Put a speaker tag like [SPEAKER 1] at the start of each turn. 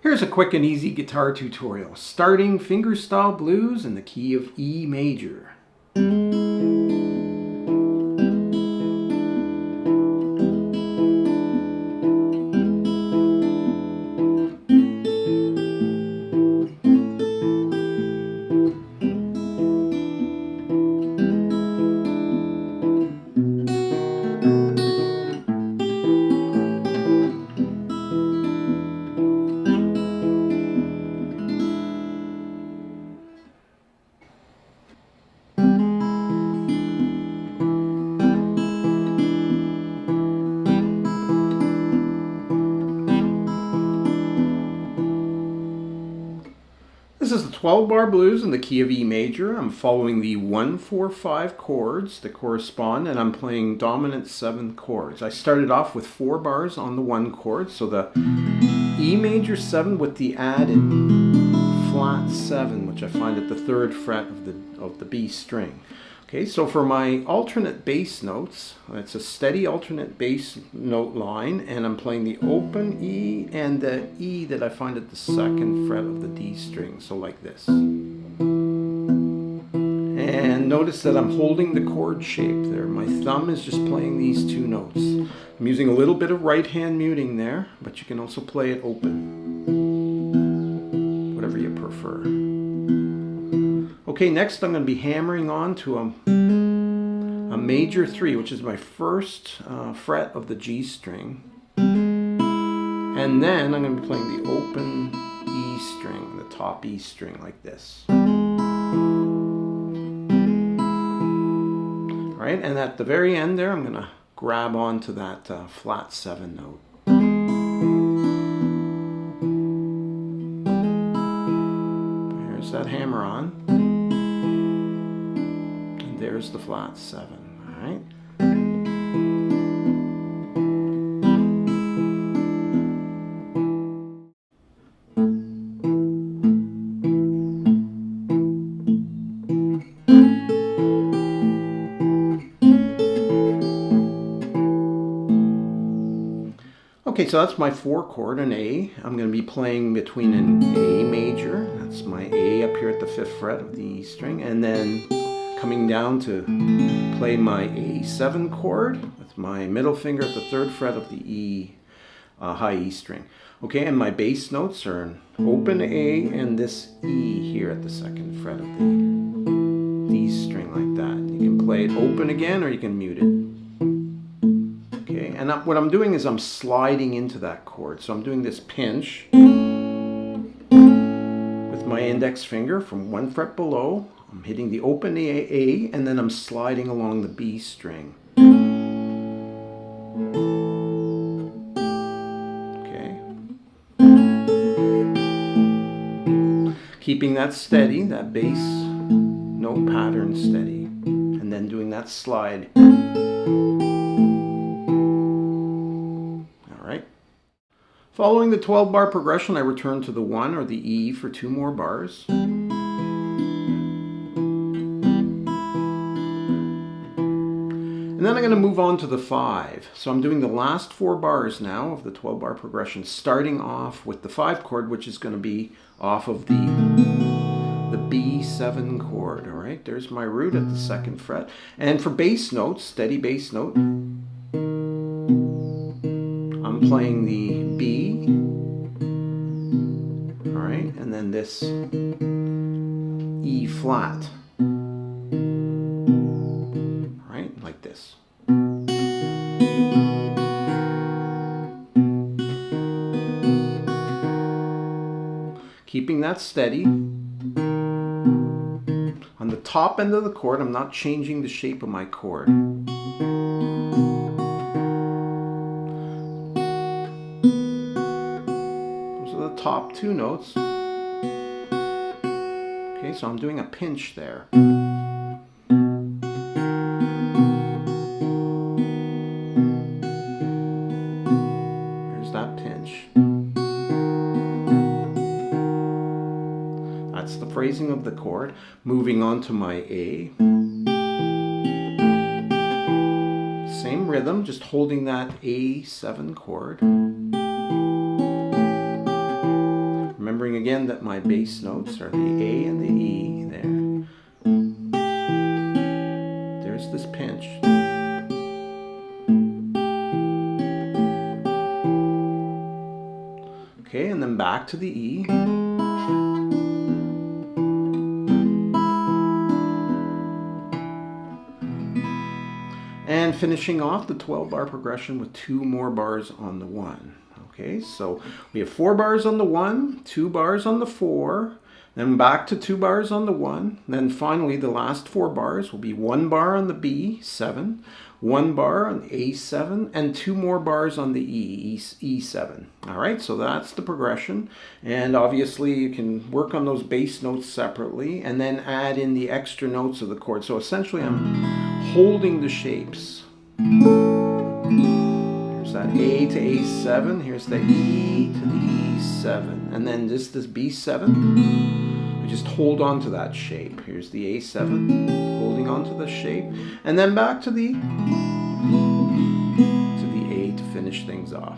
[SPEAKER 1] Here's a quick and easy guitar tutorial, starting fingerstyle blues in the key of E major. This is the 12-bar blues in the key of E major. I'm following the 1, 4, 5 chords that correspond, and I'm playing dominant 7 chords. I started off with 4 bars on the 1 chord, so the E major 7 with the added flat 7, which I find at the 3rd fret of the B string. Okay, so for my alternate bass notes, it's a steady alternate bass note line, and I'm playing the open E and the E that I find at the 2nd fret of the D string, so like this. And notice that I'm holding the chord shape there. My thumb is just playing these 2 notes. I'm using a little bit of right hand muting there, but you can also play it open, whatever you prefer. Okay, next I'm going to be hammering on to a major 3, which is my 1st fret of the G string. And then I'm going to be playing the open E string, the top E string, like this. Alright, and at the very end there, I'm going to grab onto that flat 7 note. There's that hammer on. There's the flat 7, all right? Okay, so that's my 4 chord, an A. I'm going to be playing between an A major, that's my A up here at the 5th fret of the E string, and then coming down to play my A7 chord with my middle finger at the 3rd fret of the E, high E string. Okay, and my bass notes are an open A and this E here at the 2nd fret of the D string, like that. You can play it open again, or you can mute it. Okay, and what I'm doing is I'm sliding into that chord. So I'm doing this pinch with my index finger from 1 fret below. I'm hitting the open A, and then I'm sliding along the B string. Okay. Keeping that steady, that bass note pattern steady, and then doing that slide. All right. Following the 12-bar progression, I return to the 1 or the E for 2 more bars. And then I'm going to move on to the 5. So I'm doing the last 4 bars now of the 12-bar progression, starting off with the 5 chord, which is going to be off of the B7 chord. All right, there's my root at the 2nd fret. And for bass notes, steady bass note, I'm playing the B. All right, and then this E flat. Like this. Keeping that steady. On the top end of the chord, I'm not changing the shape of my chord. Those are the top 2 notes. Okay, so I'm doing a pinch there. That pinch. That's the phrasing of the chord. Moving on to my A. Same rhythm, just holding that A7 chord. again, that my bass notes are the A and the E there. There's this pinch. Okay, and then back to the E. And finishing off the 12-bar progression with 2 more bars on the 1. Okay, so we have 4 bars on the 1, 2 bars on the 4, then back to 2 bars on the 1, then finally the last 4 bars will be 1 bar on the B7, 1 bar on the A7, and 2 more bars on the E7. All right, so that's the progression, and obviously you can work on those bass notes separately and then add in the extra notes of the chord. So essentially I'm holding the shapes. Here's that A to A7, here's the E to the E7, and then just this B7, I just hold on to that shape. Here's the A7, holding on to the shape, and then back to the A to finish things off.